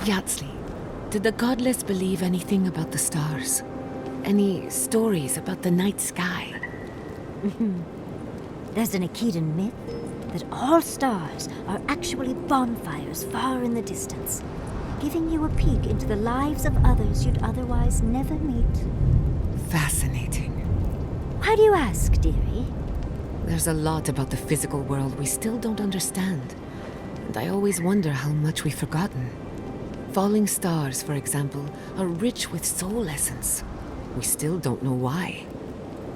Yatsli, did the godless believe anything about the stars? Any stories about the night sky? There's an Aedyran myth that all stars are actually bonfires far in the distance, giving you a peek into the lives of others you'd otherwise never meet. Fascinating. Why do you ask, dearie? There's a lot about the physical world we still don't understand, and I always wonder how much we've forgotten. Falling stars, for example, are rich with soul essence. We still don't know why.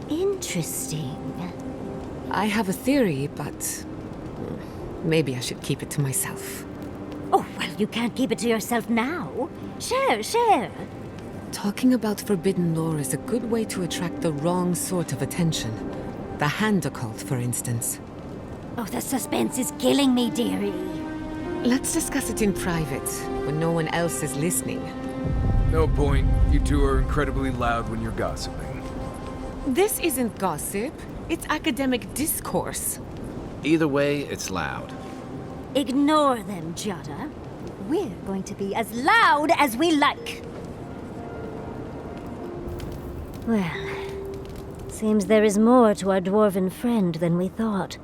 Interesting. I have a theory, but maybe I should keep it to myself. Oh, well, you can't keep it to yourself now. Share. Talking about forbidden lore is a good way to attract the wrong sort of attention. The hand occult, for instance. Oh, the suspense is killing me, dearie. Let's discuss it in private, when no one else is listening. No point. You two are incredibly loud when you're gossiping. This isn't gossip. It's academic discourse. Either way, it's loud. Ignore them, Jada. We're going to be as loud as we like. Well, seems there is more to our dwarven friend than we thought.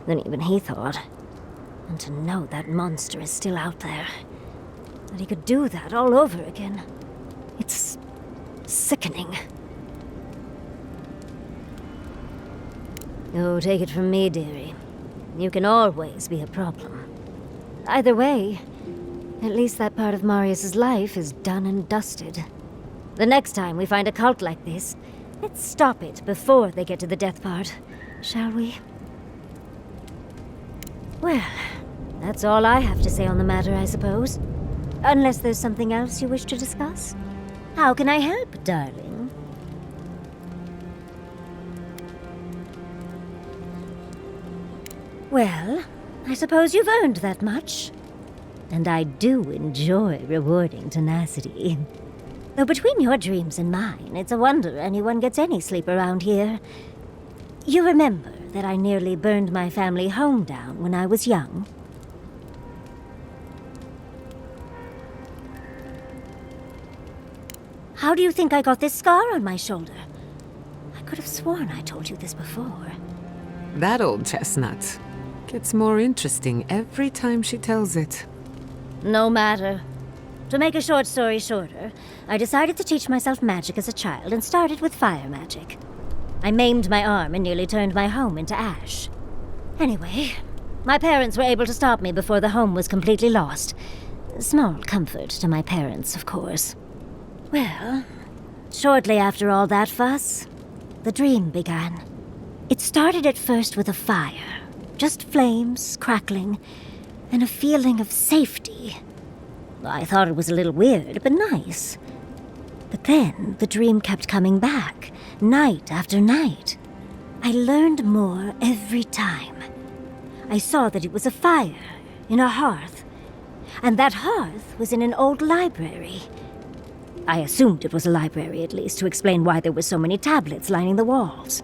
Than even he thought. And to know that monster is still out there. That he could do that all over again. It's sickening. Oh, take it from me, dearie. You can always be a problem. Either way, at least that part of Marius's life is done and dusted. The next time we find a cult like this, let's stop it before they get to the death part, shall we? Well, that's all I have to say on the matter, I suppose. Unless there's something else you wish to discuss? How can I help, darling? Well, I suppose you've earned that much. And I do enjoy rewarding tenacity. Though between your dreams and mine, it's a wonder anyone gets any sleep around here. You remember that I nearly burned my family home down when I was young? How do you think I got this scar on my shoulder? I could have sworn I told you this before. That old chestnut gets more interesting every time she tells it. No matter. To make a short story shorter, I decided to teach myself magic as a child and started with fire magic. I maimed my arm and nearly turned my home into ash. Anyway, my parents were able to stop me before the home was completely lost. Small comfort to my parents, of course. Well, shortly after all that fuss, the dream began. It started at first with a fire, just flames crackling, and a feeling of safety. I thought it was a little weird, but nice. But then the dream kept coming back, night after night. I learned more every time. I saw that it was a fire in a hearth, and that hearth was in an old library. I assumed it was a library, at least, to explain why there were so many tablets lining the walls.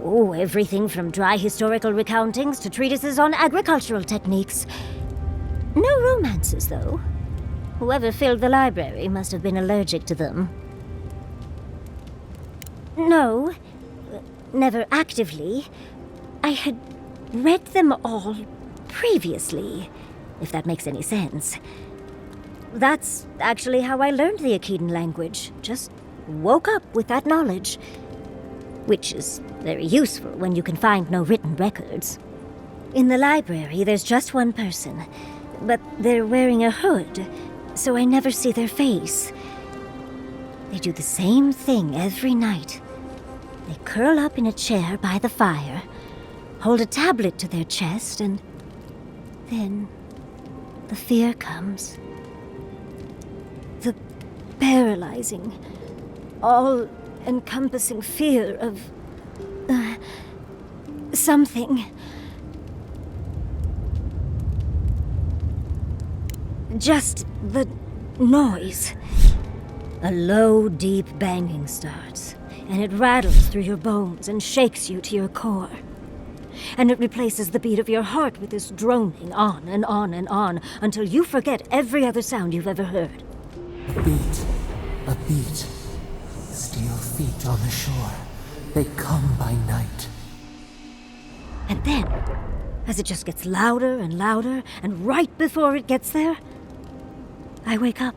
Oh, everything from dry historical recountings to treatises on agricultural techniques. No romances, though. Whoever filled the library must have been allergic to them. No, never actively. I had read them all previously, if that makes any sense. That's actually how I learned the Aedyran language. Just woke up with that knowledge. Which is very useful when you can find no written records. In the library, there's just one person, but they're wearing a hood, so I never see their face. They do the same thing every night. They curl up in a chair by the fire, hold a tablet to their chest, and then the fear comes. The paralyzing, all-encompassing fear of something. Just the noise. A low, deep banging starts, and it rattles through your bones and shakes you to your core. and it replaces the beat of your heart with this droning on and on and on until you forget every other sound you've ever heard. A beat. Steel feet on the shore. They come by night. And then, as it just gets louder and louder, and right before it gets there, I wake up.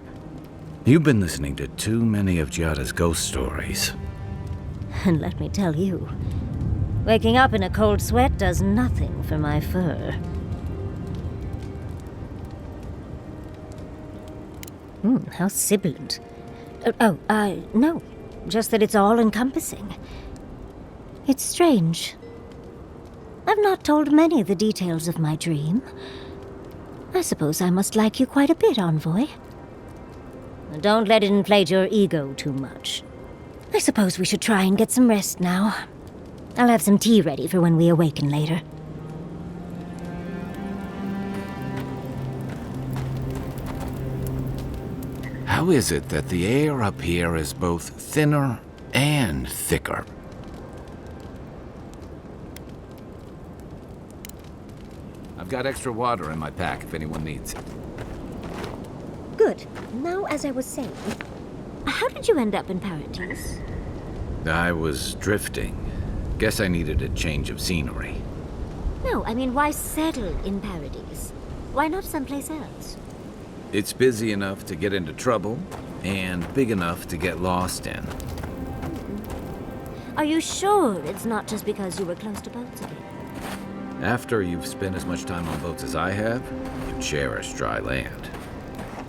You've been listening to too many of Giada's ghost stories. And let me tell you, waking up in a cold sweat does nothing for my fur. How sibilant. No. Just that it's all-encompassing. It's strange. I've not told many of the details of my dream. I suppose I must like you quite a bit, Envoy. Don't let it inflate your ego too much. I suppose we should try and get some rest now. I'll have some tea ready for when we awaken later. How is it that the air up here is both thinner and thicker? I've got extra water in my pack if anyone needs it. Good. Now, as I was saying, how did you end up in Paradise? I was drifting. Guess I needed a change of scenery. No, I mean, why settle in Paradise? Why not someplace else? It's busy enough to get into trouble, and big enough to get lost in. Are you sure it's not just because you were close to boats again? After you've spent as much time on boats as I have, you cherish dry land.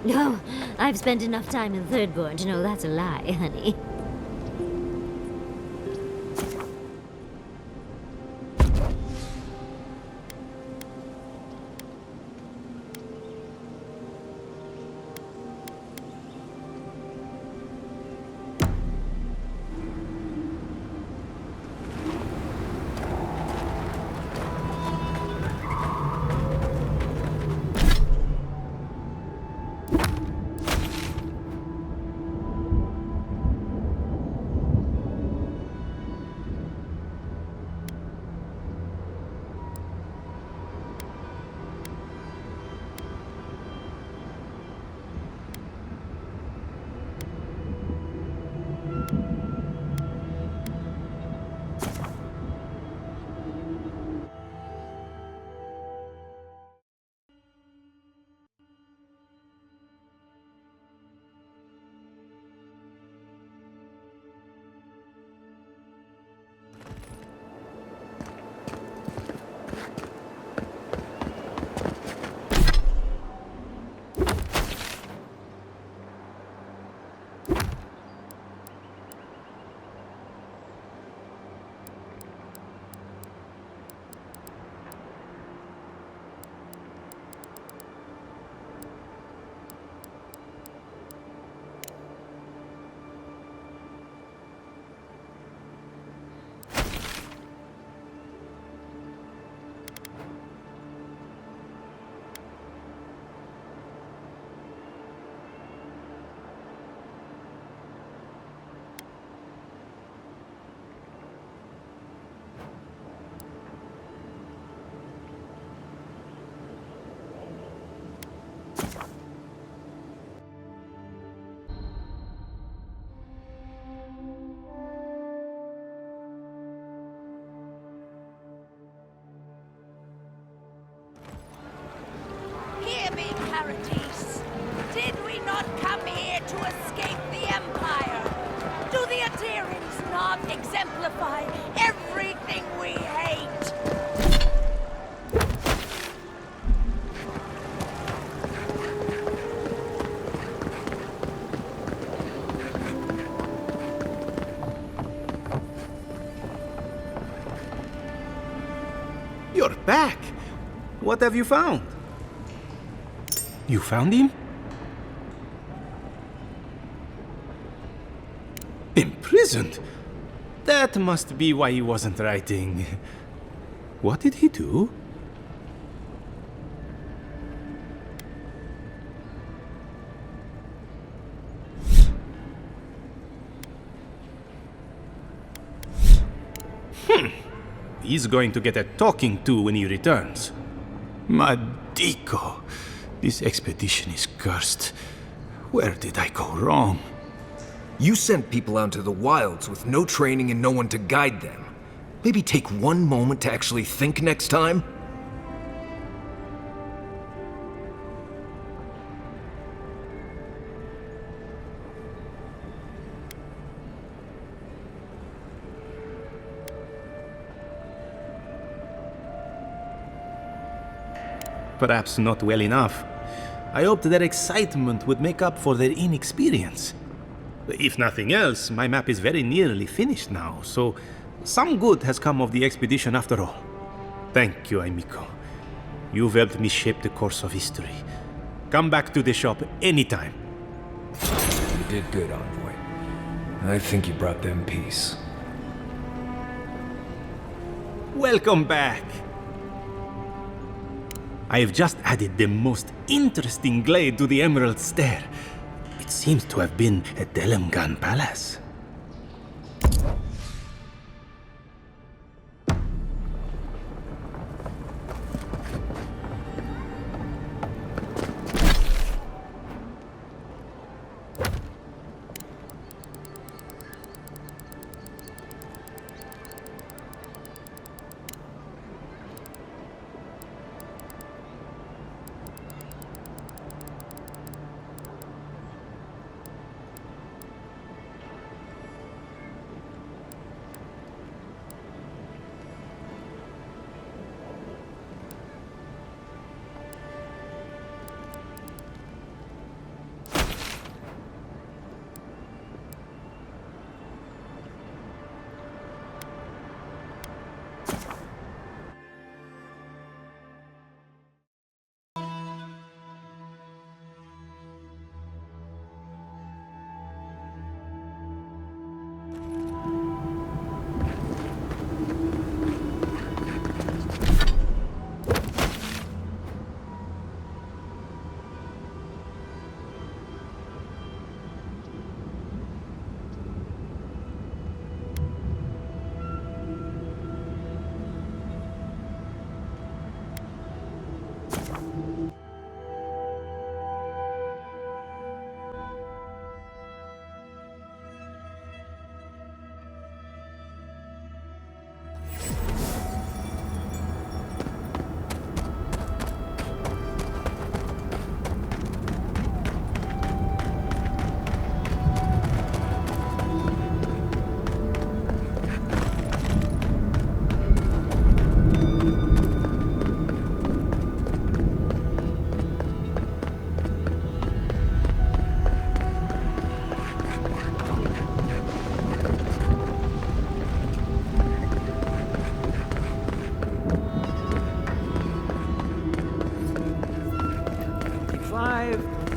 No, I've spent enough time in Thirdborn to know that's a lie, honey. Paradise. Did we not come here to escape the Empire? Do the Aedyrians not exemplify everything we hate? You're back! What have you found? You found him? Imprisoned? That must be why he wasn't writing. What did he do? he's going to get a talking to when he returns. Madiko, this expedition is cursed. Where did I go wrong? You sent people out into the wilds with no training and no one to guide them. Maybe take one moment to actually think next time? Perhaps not well enough. I hoped their excitement would make up for their inexperience. If nothing else, my map is very nearly finished now, so some good has come of the expedition after all. Thank you, Aimiko. You've helped me shape the course of history. Come back to the shop anytime. You did good, Envoy. I think you brought them peace. Welcome back! I have just added the most interesting glade to the Emerald Stair. It seems to have been a Delemgan palace.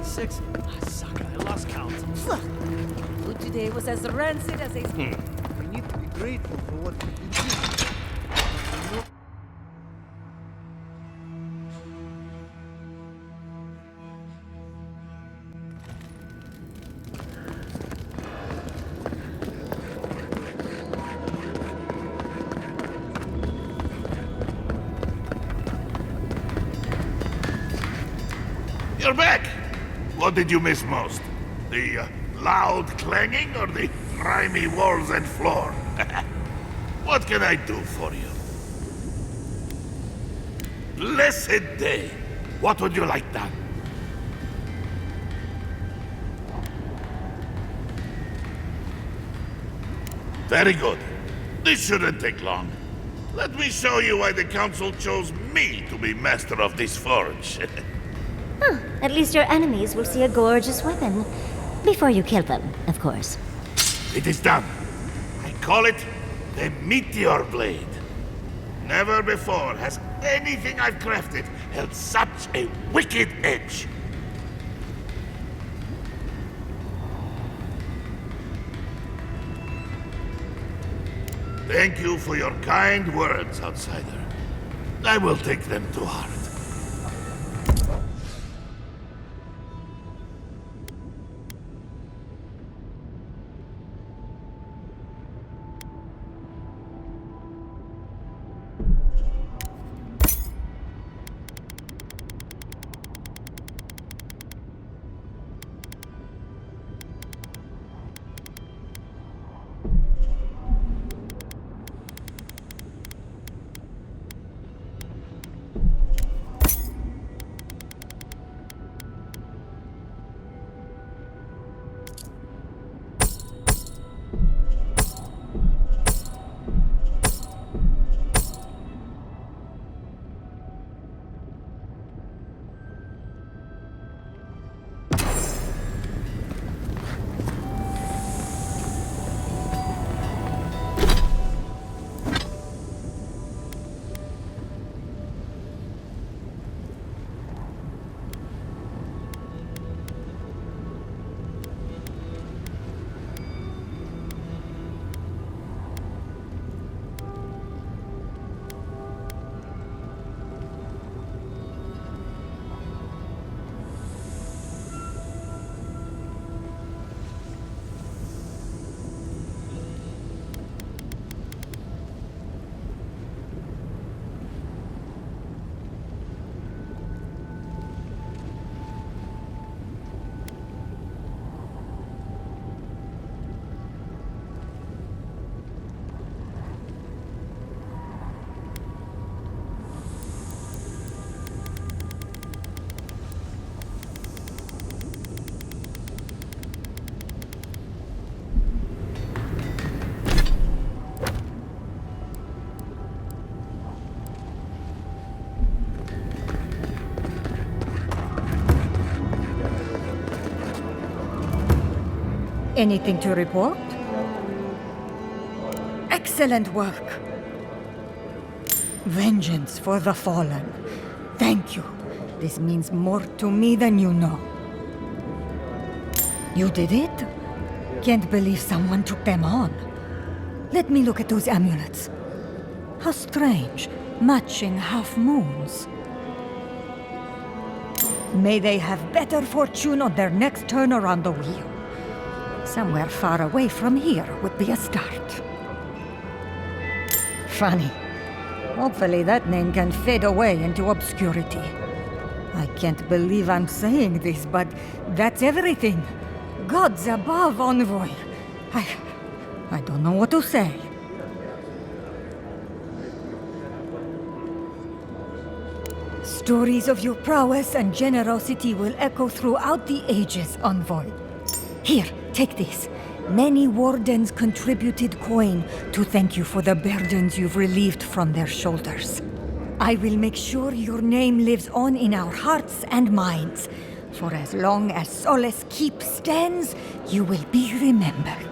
Six. Ah, suck, I lost count. Food today was as rancid as a... We need to be grateful for what we do. You're back! What did you miss most? The loud clanging or the grimy walls and floor? What can I do for you? Blessed day! What would you like done? Very good. This shouldn't take long. Let me show you why the Council chose me to be master of this forge. Huh. At least your enemies will see a gorgeous weapon. Before you kill them, of course. It is done. I call it the Meteor Blade. Never before has anything I've crafted held such a wicked edge. Thank you for your kind words, outsider. I will take them to heart. Anything to report? Excellent work. Vengeance for the fallen. Thank you. This means more to me than you know. You did it? Can't believe someone took them on. Let me look at those amulets. How strange, matching half moons. May they have better fortune on their next turn around the wheel. Somewhere far away from here would be a start. Funny. Hopefully that name can fade away into obscurity. I can't believe I'm saying this, but that's everything. Gods above, envoy. I don't know what to say. Stories of your prowess and generosity will echo throughout the ages, envoy. Here, take this. Many wardens contributed coin to thank you for the burdens you've relieved from their shoulders. I will make sure your name lives on in our hearts and minds. For as long as Solace Keep stands, you will be remembered.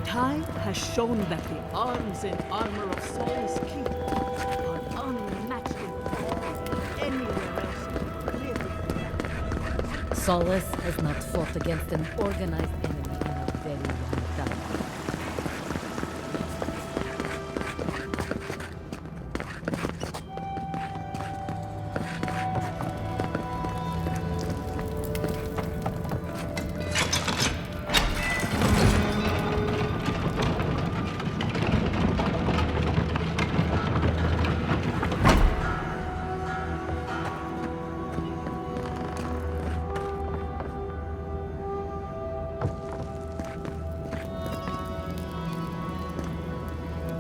Time has shown that the arms and armor of Solace Keep are unmatched anywhere else. Solace has not fought against an organized enemy in a very long time.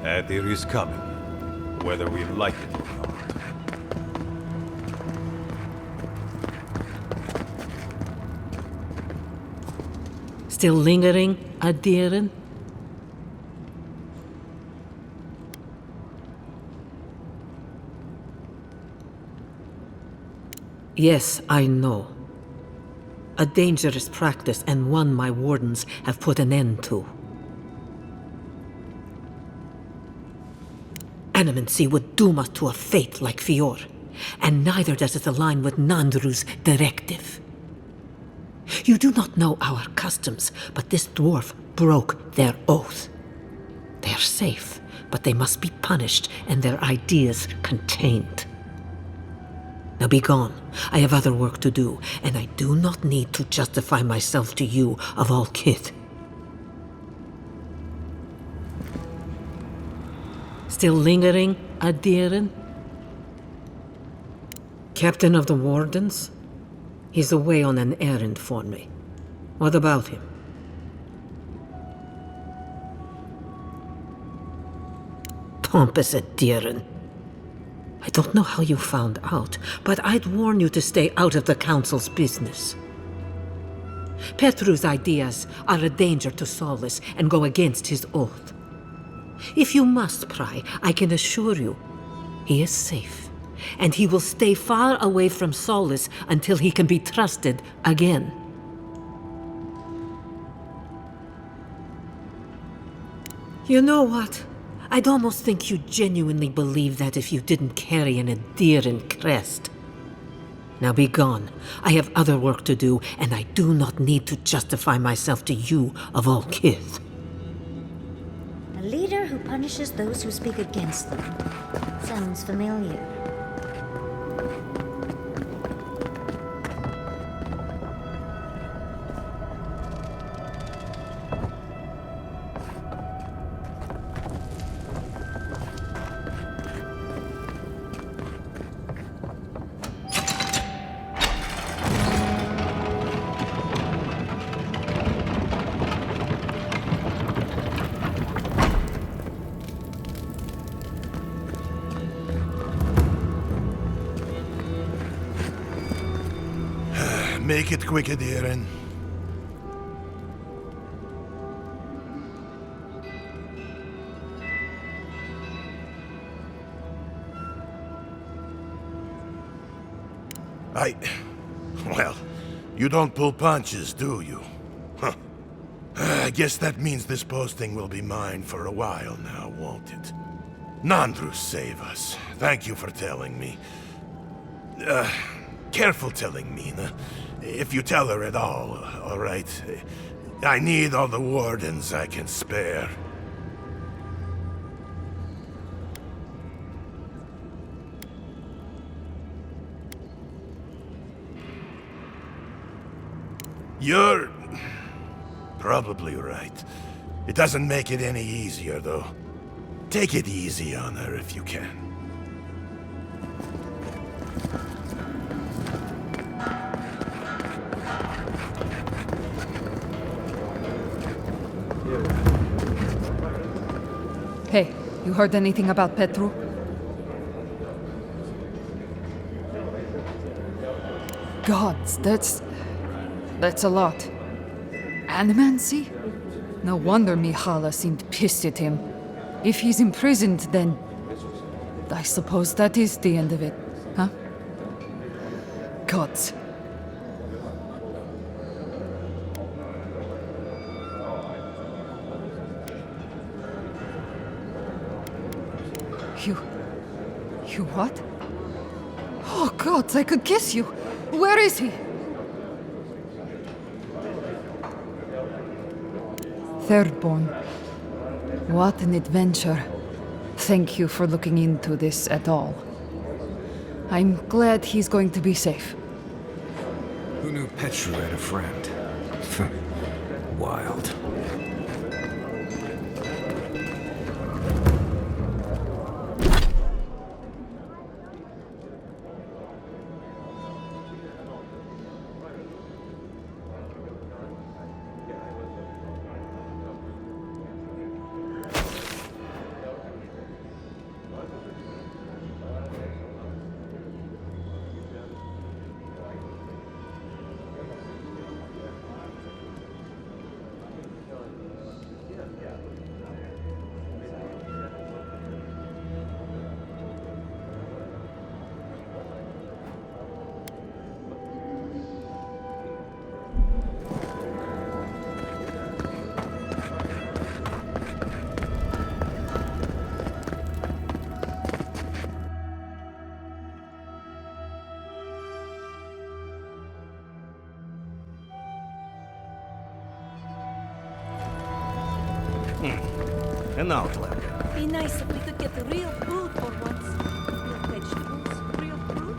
Aedyr is coming, whether we like it or not. Still lingering, Aedyr? Yes, I know. A dangerous practice and one my wardens have put an end to. Animancy would doom us to a fate like Fior, and neither does it align with Nandru's directive. You do not know our customs, but this dwarf broke their oath. They are safe, but they must be punished and their ideas contained. Now be gone. I have other work to do, and I do not need to justify myself to you of all kith. Still lingering, Aedyr? Captain of the Wardens? He's away on an errand for me. What about him? Pompous Aedyr. I don't know how you found out, but I'd warn you to stay out of the Council's business. Petru's ideas are a danger to Solace and go against his oath. If you must pry, I can assure you, he is safe, and he will stay far away from Solace until he can be trusted again. You know what? I'd almost think you genuinely believe that if you didn't carry an Aedyr crest. Now be gone. I have other work to do, and I do not need to justify myself to you of all kith. A leader who punishes those who speak against them. Sounds familiar. Make it quick, Aedyr. Well, you don't pull punches, do you? Huh. I guess that means this posting will be mine for a while now, won't it? Nandrus save us. Thank you for telling me. Careful telling Mina. If you tell her at all right? I need all the wardens I can spare. You're probably right. It doesn't make it any easier, though. Take it easy on her if you can. Hey, you heard anything about Petru? Gods, that's a lot. Animancy? No wonder Mihala seemed pissed at him. If he's imprisoned, then I suppose that is the end of it, huh? Gods. You what? Oh, gods, I could kiss you. Where is he? Thirdborn. What an adventure. Thank you for looking into this at all. I'm glad he's going to be safe. Who knew Petru had a friend? Wild. An outlander. Be nice if we could get the real food for once. Real vegetables, real fruit.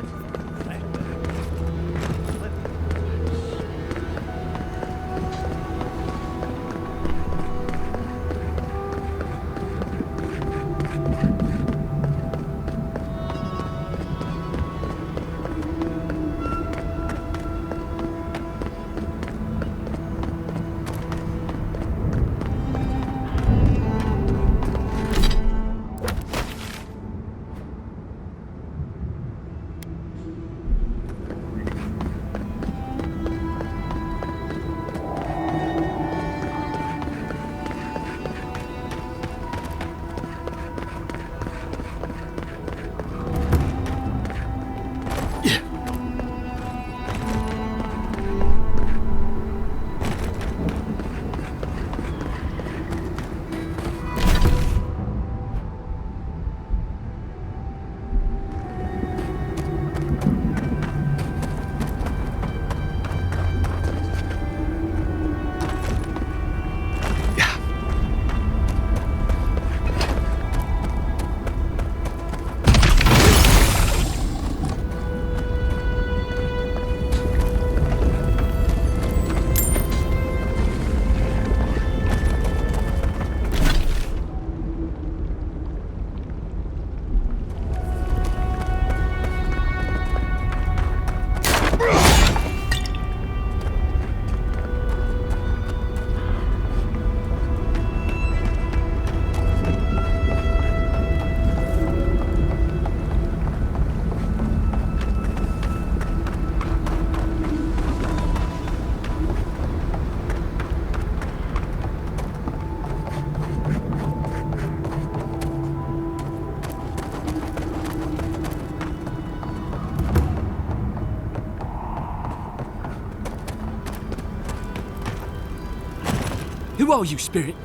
Who are you, Spirit?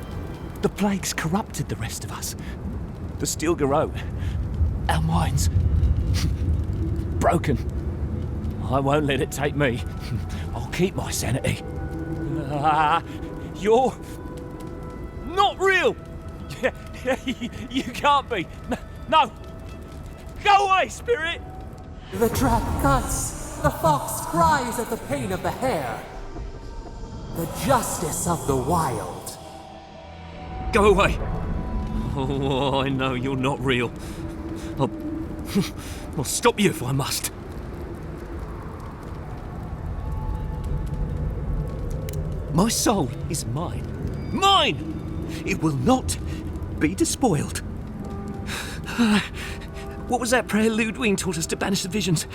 The plague's corrupted the rest of us. The steel garrote. Our minds. Broken. I won't let it take me. I'll keep my sanity. You're not real! You can't be. No! Go away, Spirit! The trap cuts. The fox cries at the pain of the hare. The justice of the wild. Go away! Oh, I know you're not real. I'll stop you if I must. My soul is mine. Mine! It will not be despoiled. What was that prayer Ludwig taught us to banish the visions?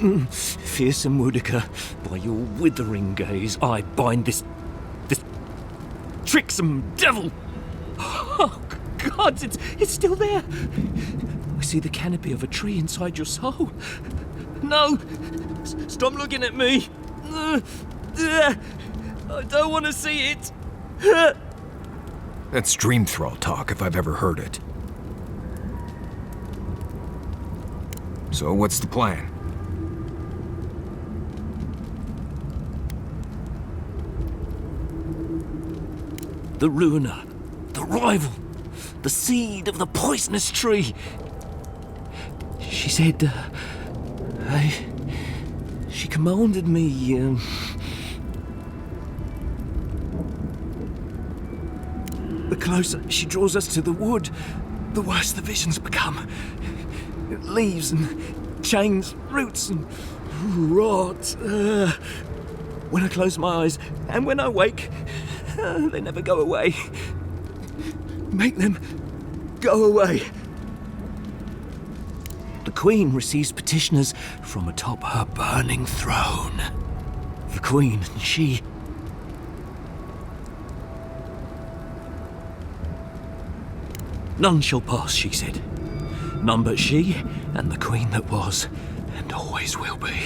Fearsome Wudiker, by your withering gaze, I bind this tricksome devil. Oh, God, it's still there. I see the canopy of a tree inside your soul. No! Stop looking at me! I don't want to see it! That's dream thrall talk if I've ever heard it. So what's the plan? The ruiner, the rival, the seed of the poisonous tree. She said, she commanded me, the closer she draws us to the wood, the worse the visions become. Leaves and chains, roots and rot. When I close my eyes and when I wake, they never go away. Make them go away. The Queen receives petitioners from atop her burning throne. The Queen and she... None shall pass, she said. None but she and the Queen that was and always will be.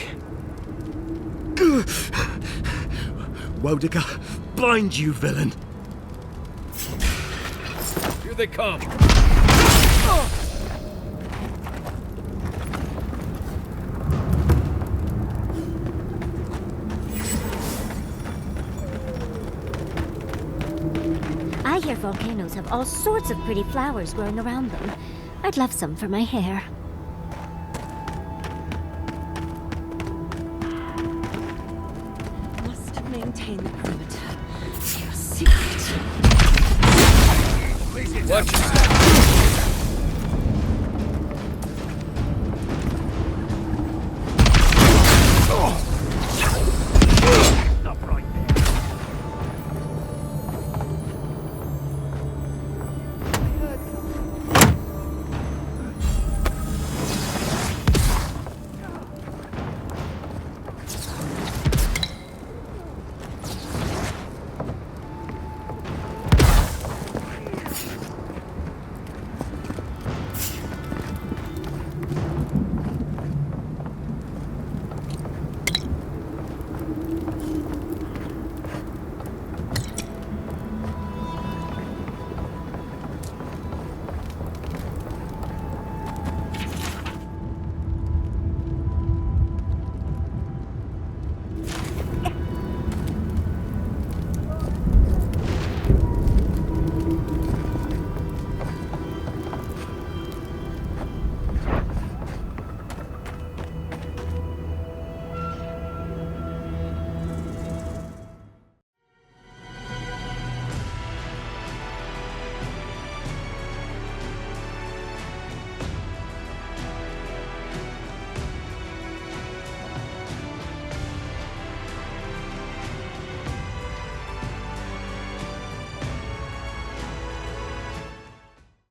Wudiker, bind you, villain! Here they come! I hear volcanoes have all sorts of pretty flowers growing around them. I'd love some for my hair. Must maintain the perimeter. Your secret. Watch yourself!